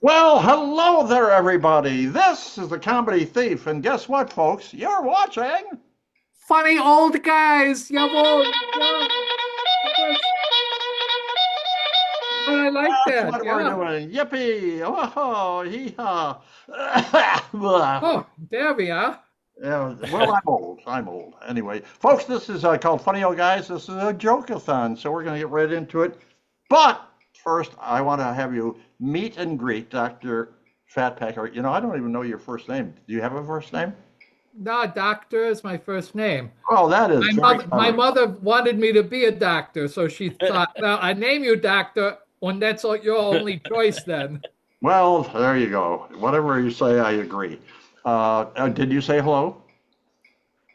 Well, hello there, everybody. This is the Comedy Thief, and guess what, folks? You're watching. Funny old guys. Jawohl. Yeah. Yes. Oh, I like That's that. what we're Yeah. doing. Yippee! Oh, hee haw! Oh, there we are. Yeah, well, I'm old. I'm old. Anyway, folks, this is called Funny Old Guys. This is a joke-a-thon, so we're going to get right into it. But first, I want to have you meet and greet Dr. Fat Packer. You know, I don't even know your first name. Do you have a first name? No, doctor is my first name. Oh, that is very My clever. mother wanted me to be a doctor, so she thought, well, I name you doctor, and that's your only choice then. Well, there you go. Whatever you say, I agree. Did you say hello?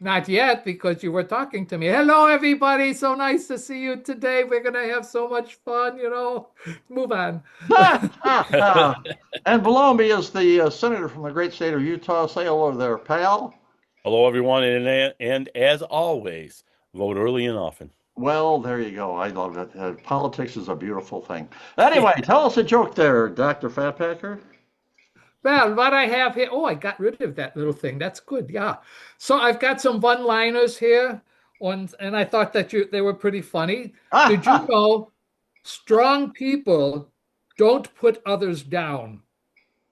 Not yet, because you were talking to me. Hello, everybody. So nice to see you today. We're gonna have so much fun. Move on. And below me is the senator from the great state of Utah. Say hello there, pal. Hello, everyone, and as always, vote early and often. Well, there you go. I love it. Politics is a beautiful thing. Anyway, tell us a joke there, Dr. Fatpacker. Well, what I have here, oh, I got rid of that little thing. That's good. Yeah. So I've got some one-liners here, and I thought that they were pretty funny. Did you know strong people don't put others down,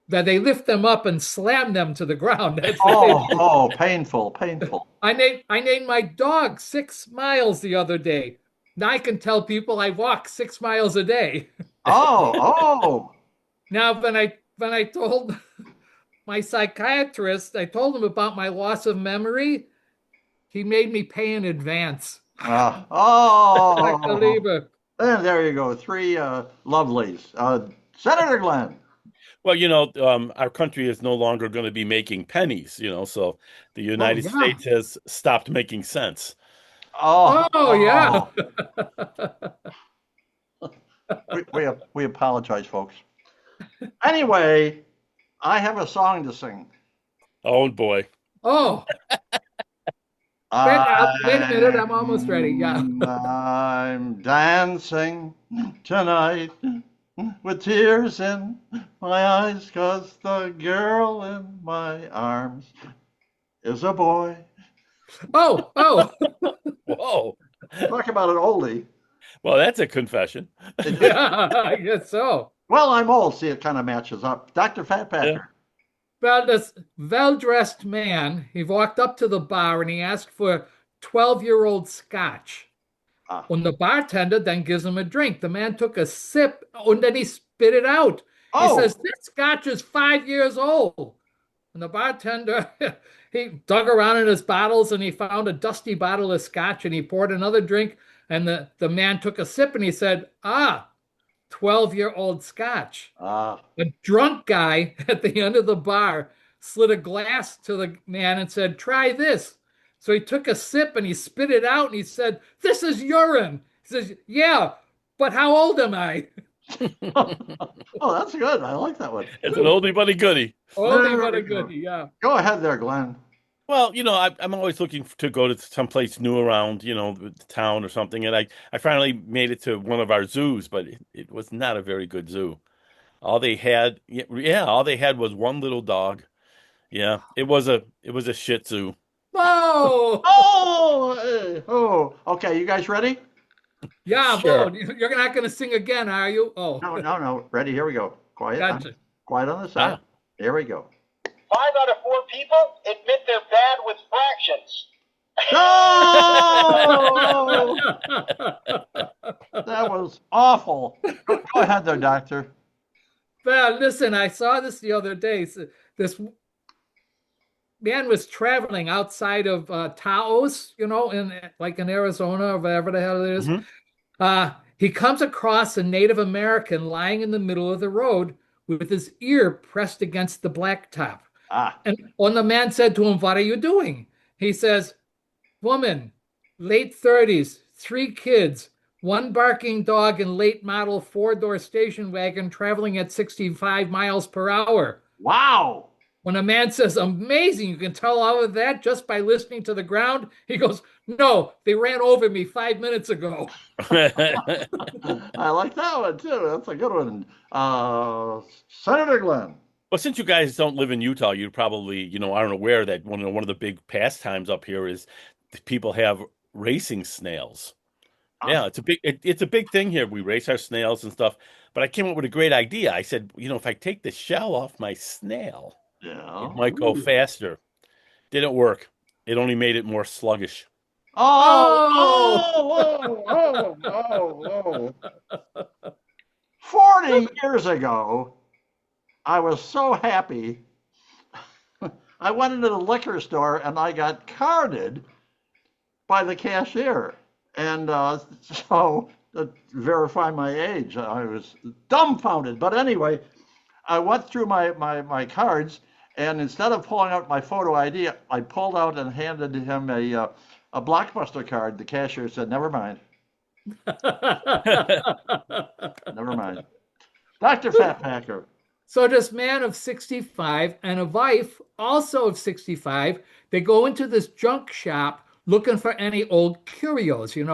that they lift them up and slam them to the ground? That's what they Oh, do. oh, painful, painful. I named my dog 6 miles the other day. Now I can tell people I walk 6 miles a day. Oh, oh. Now, when I told my psychiatrist, I told him about my loss of memory. He made me pay in advance. Dr. Oh. Lieber. And there you go. Three lovelies. Senator Glenn. Well, our country is no longer going to be making pennies, so the Oh, United yeah. States has stopped making sense. Oh, Oh, yeah. oh. We apologize, folks. Anyway, I have a song to sing. Oh boy. Oh, wait a minute. I'm almost ready. Yeah. I'm dancing tonight with tears in my eyes 'cause the girl in my arms is a boy. Oh, oh. Whoa. Talk about an oldie. Well, that's a confession. Yeah, I guess so. Well, I'm old. See, it kind of matches up. Dr. Yeah. Fatpacker. Well, this well-dressed man, he walked up to the bar and he asked for 12-year-old scotch. Ah. And the bartender then gives him a drink. The man took a sip and then he spit it out. He says, Oh, "This scotch is 5 years old." And the bartender, he dug around in his bottles and he found a dusty bottle of scotch and he poured another drink. And the man took a sip and he said, 12-year-old scotch. ah. A drunk guy at the end of the bar slid a glass to the man and said, "Try this." So he took a sip and he spit it out and he said, "This is urine." He says, "Yeah, but how old am I?" Oh, that's good. I like that one. It's an oldie but a goodie. Oldie There but we a go. goodie, yeah. Go ahead there, Glenn. Well, I'm always looking to go to someplace new around, the town or something. And I finally made it to one of our zoos, but it was not a very good zoo. All they had was one little dog. Yeah, it was a Shih Tzu. Whoa! Oh, okay. You guys ready? Yeah, Sure. whoa. You're not going to sing again, are you? Oh, No, no, no. Ready? Here we go. gotcha. Quiet on the set. Ah, Here we go. 5 out of 4 people admit they're bad with fractions. No! That was awful. Go ahead there, doctor. Well, listen, I saw this the other day. This man was traveling outside of Taos, in like in Arizona or whatever the hell it is. mhm. He comes across a Native American lying in the middle of the road with his ear pressed against the blacktop. Ah, And when the man said to him, "What are you doing?" He says, "Woman, late 30s, 3 kids, one barking dog, and late model four-door station wagon traveling at 65 miles per hour." wow. When a man says, amazing, you can tell all of that just by listening to the ground, he goes, no, they ran over me 5 minutes ago. I like that one too. That's a good one. Senator Glenn. Well, since you guys don't live in Utah, you probably, aren't aware that one of the big pastimes up here is people have racing snails. Yeah, it's a big thing here. We race our snails and stuff. But I came up with a great idea. I said, if I take the shell off my snail, Yeah. it might go faster. Didn't work. It only made it more sluggish. Oh. 40 years ago, I was so happy. I went into the liquor store and I got carded by the cashier. And so to verify my age, I was dumbfounded. But anyway, I went through my cards, and instead of pulling out my photo ID, I pulled out and handed him a Blockbuster card. The cashier said, never mind. Never mind. Dr. Fat Packer. So this man of 65 and a wife also of 65, they go into this junk shop looking for any old curios, In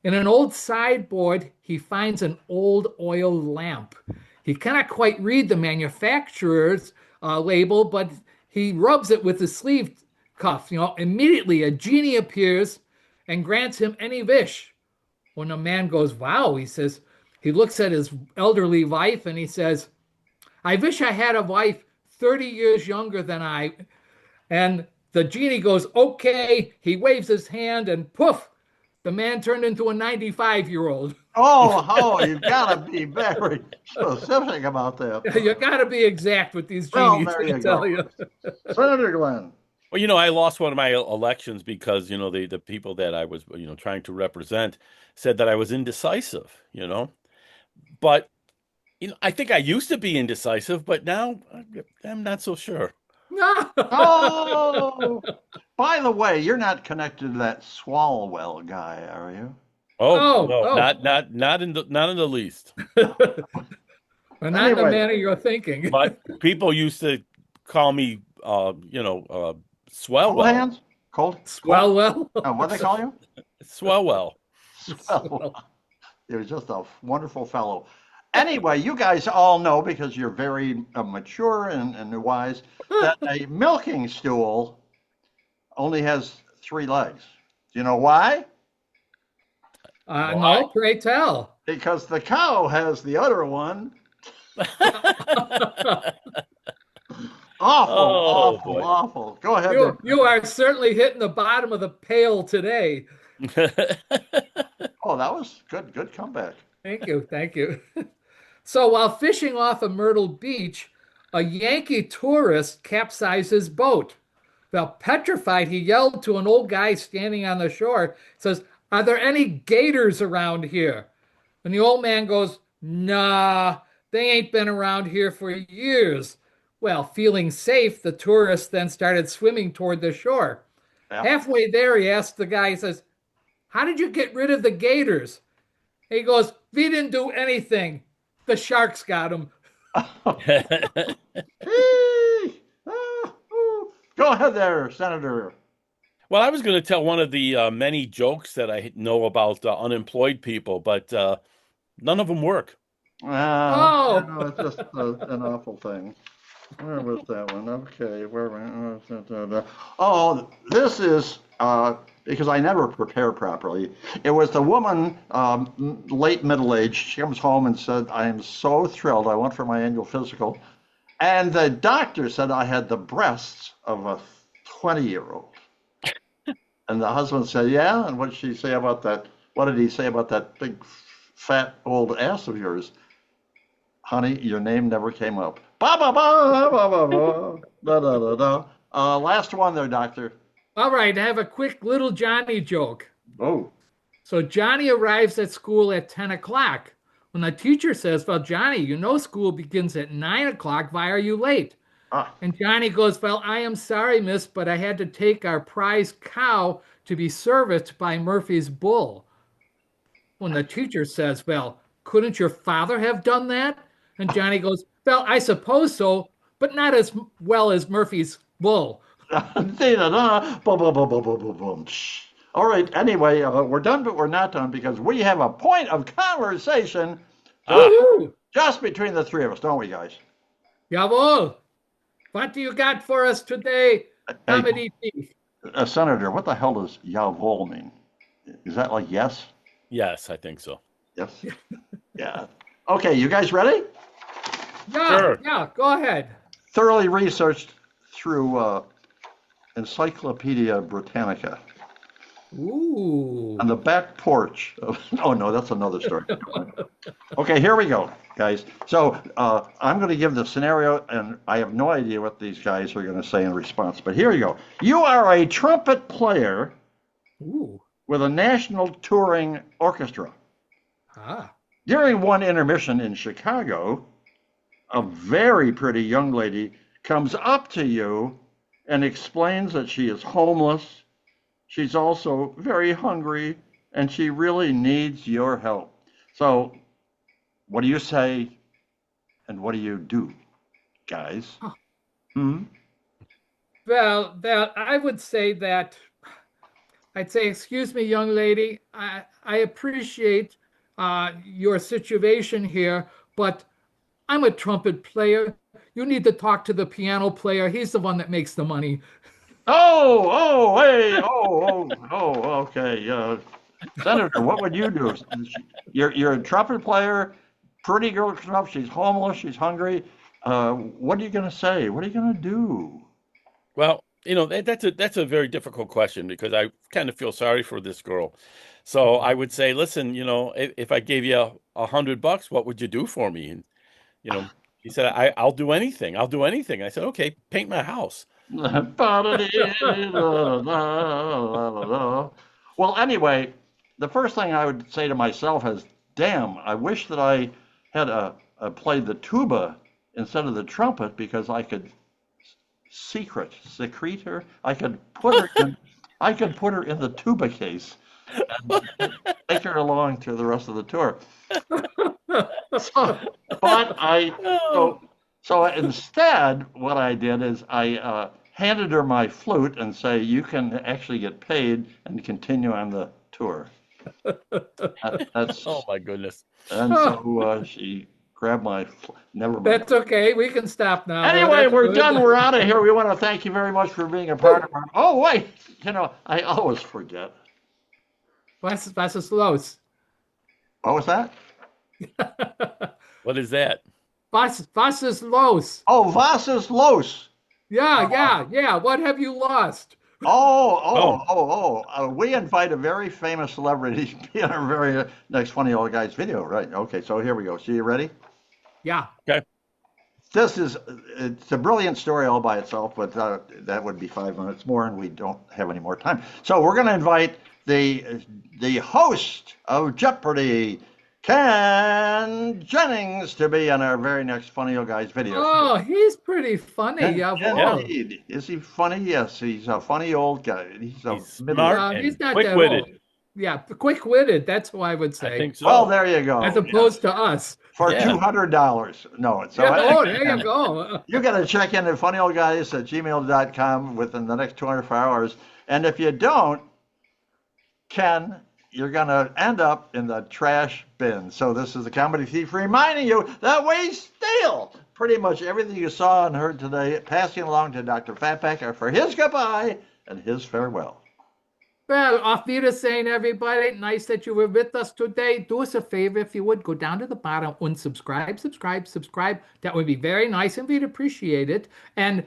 an old sideboard, he finds an old oil lamp. He cannot quite read the manufacturer's label, but he rubs it with his sleeve cuff. Immediately a genie appears and grants him any wish. When the man goes, wow, he looks at his elderly wife and he says, I wish I had a wife 30 years younger than I. And the genie goes, okay. He waves his hand and poof, the man turned into a 95-year-old. Oh, you've got to be very specific about that. You got to be exact with these genies, I tell you. Senator Glenn. Well, I lost one of my elections because, the people that I was, trying to represent said that I was indecisive, But, I think I used to be indecisive, but now I'm not so sure. Oh, by the way, you're not connected to that Swalwell guy, are you? Oh, no, not in the least. Well, not in the manner you're thinking. But people used to call me, Swellwell. Cold hands? Swellwell? What do they call you? Swellwell. Swellwell. He was just a wonderful fellow. Anyway, you guys all know, because you're very mature and wise, that a milking stool only has 3 legs. Do you know why? No, pray tell. Because the cow has the other one. Awful. Go ahead. You are certainly hitting the bottom of the pail today. Oh, that was good comeback. Thank you. So while fishing off of Myrtle Beach, a Yankee tourist capsized his boat. Well, petrified, he yelled to an old guy standing on the shore, says, are there any gators around here? And the old man goes, nah, they ain't been around here for years. Well, feeling safe, the tourist then started swimming toward the shore. Yeah. Halfway there, he asked the guy, he says, how did you get rid of the gators? He goes, we didn't do anything. The sharks got him. Go ahead there, Senator. Well, I was going to tell one of the many jokes that I know about unemployed people, but none of them work. It's just an awful thing. Where was that one? Okay, this is because I never prepare properly. It was the woman, late middle age. She comes home and said, I am so thrilled. I went for my annual physical. And the doctor said I had the breasts of a 20-year-old. And the husband said, yeah? And what did she say about that? What did he say about that big, fat, old ass of yours? Honey, your name never came up. Ba ba ba ba ba ba da da da da. Last one there, doctor. All right, I have a quick little Johnny joke. Oh. So Johnny arrives at school at 10 o'clock. When the teacher says, well, Johnny, school begins at 9 o'clock. Why are you late? And Johnny goes, well, I am sorry, miss, but I had to take our prize cow to be serviced by Murphy's bull. When the teacher says, well, couldn't your father have done that? And Johnny goes, well, I suppose so, but not as well as Murphy's bull. Boom, boom, boom, boom, boom, boom, boom. Shh. All right. Anyway, we're done, but we're not done because we have a point of conversation Woo-hoo. just between the three of us, don't we, guys? Jawohl. What do you got for us today, Comedy Thief? Senator, what the hell does jawohl mean? Is that like yes? Yes, I think so. Yes. Yeah. Okay, you guys ready? Yeah, Sure. yeah, go ahead. Thoroughly researched through Encyclopedia Britannica. Ooh. On the back porch of, oh no, that's another story. Okay, here we go, guys. So I'm going to give the scenario, and I have no idea what these guys are going to say in response, but here you go. You are a trumpet player Ooh. with a national touring orchestra. Ah. During one intermission in Chicago, a very pretty young lady comes up to you and explains that she is homeless. She's also very hungry, and she really needs your help. So, what do you say, and what do you do, guys? Huh. Hmm? Well, I would say that I'd say, excuse me, young lady, I appreciate your situation here, but I'm a trumpet player. You need to talk to the piano player. He's the one that makes the money. Hey, okay. Senator, what would you do? You're a trumpet player, pretty girl comes up, she's homeless, she's hungry. What are you going to say? What are you going to do? Well, that's a very difficult question because I kind of feel sorry for this girl. So I would say, listen, if I gave you $100, what would you do for me? And he said, I'll do anything. I'll do anything. I said, okay, paint my house. Well, anyway, the first thing I would say to myself is, damn, I wish that I had played the tuba instead of the trumpet because I could secrete her. I could put her in the tuba case and take her along through the rest of the tour. So, but so instead, what I did is I handed her my flute and say, you can actually get paid and continue on the tour. That's Oh my goodness. And so she grabbed my, never mind. That's okay. We can stop now. Anyway, That's we're good. done. We're out of here. We want to thank you very much for being a part of our, oh wait, I always forget. Was ist los? What was that? What is that? Was ist los? Oh, was ist los? Yeah. What have you lost? We invite a very famous celebrity to be in our very next Funny Old Guys video, right? Okay, so here we go. So you ready? Yeah. Okay. It's a brilliant story all by itself, but that would be 5 minutes more, and we don't have any more time. So we're going to invite the host of Jeopardy, Ken Jennings, to be on our very next Funny Old Guys video. Oh, he's pretty funny. Yeah. Indeed. Is he funny? Yes, he's a funny old guy. He's smart and He's not quick-witted. that old. Yeah, quick-witted. That's what I would say. I think so. Well, there you go. As opposed to us. For Yeah. $200. No, it's There you go. You got to check in at funnyoldguys@gmail.com within the next 24 hours. And if you don't, Ken, you're going to end up in the trash bin. So this is the Comedy Thief reminding you that we steal pretty much everything you saw and heard today, passing along to Dr. Fatback for his goodbye and his farewell. Well, auf Wiedersehen, everybody. Nice that you were with us today. Do us a favor, if you would, go down to the bottom and subscribe. That would be very nice, and we'd appreciate it. And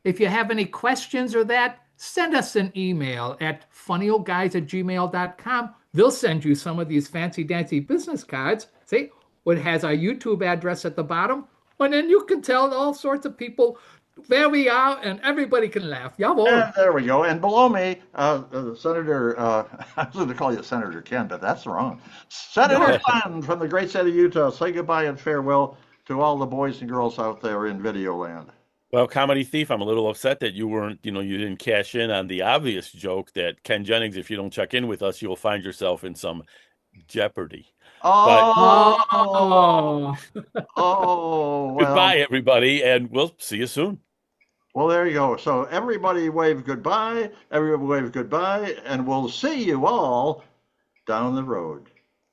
if you have any questions or that, send us an email at funnyoldguys@gmail.com. They'll send you some of these fancy-dancy business cards. See, it has our YouTube address at the bottom. And then you can tell all sorts of people where we are, and everybody can laugh. Jawohl. There we go. And below me, Senator, I was going to call you Senator Ken, but that's wrong. Senator Ken from the great state of Utah. Say goodbye and farewell to all the boys and girls out there in video land. Well, Comedy Thief, I'm a little upset that you didn't cash in on the obvious joke that Ken Jennings, if you don't check in with us, you'll find yourself in some Jeopardy. Oh, Oh, oh, Goodbye, well, everybody, and we'll see you soon. well, there you go. So everybody wave goodbye, everybody wave goodbye, and we'll see you all down the road.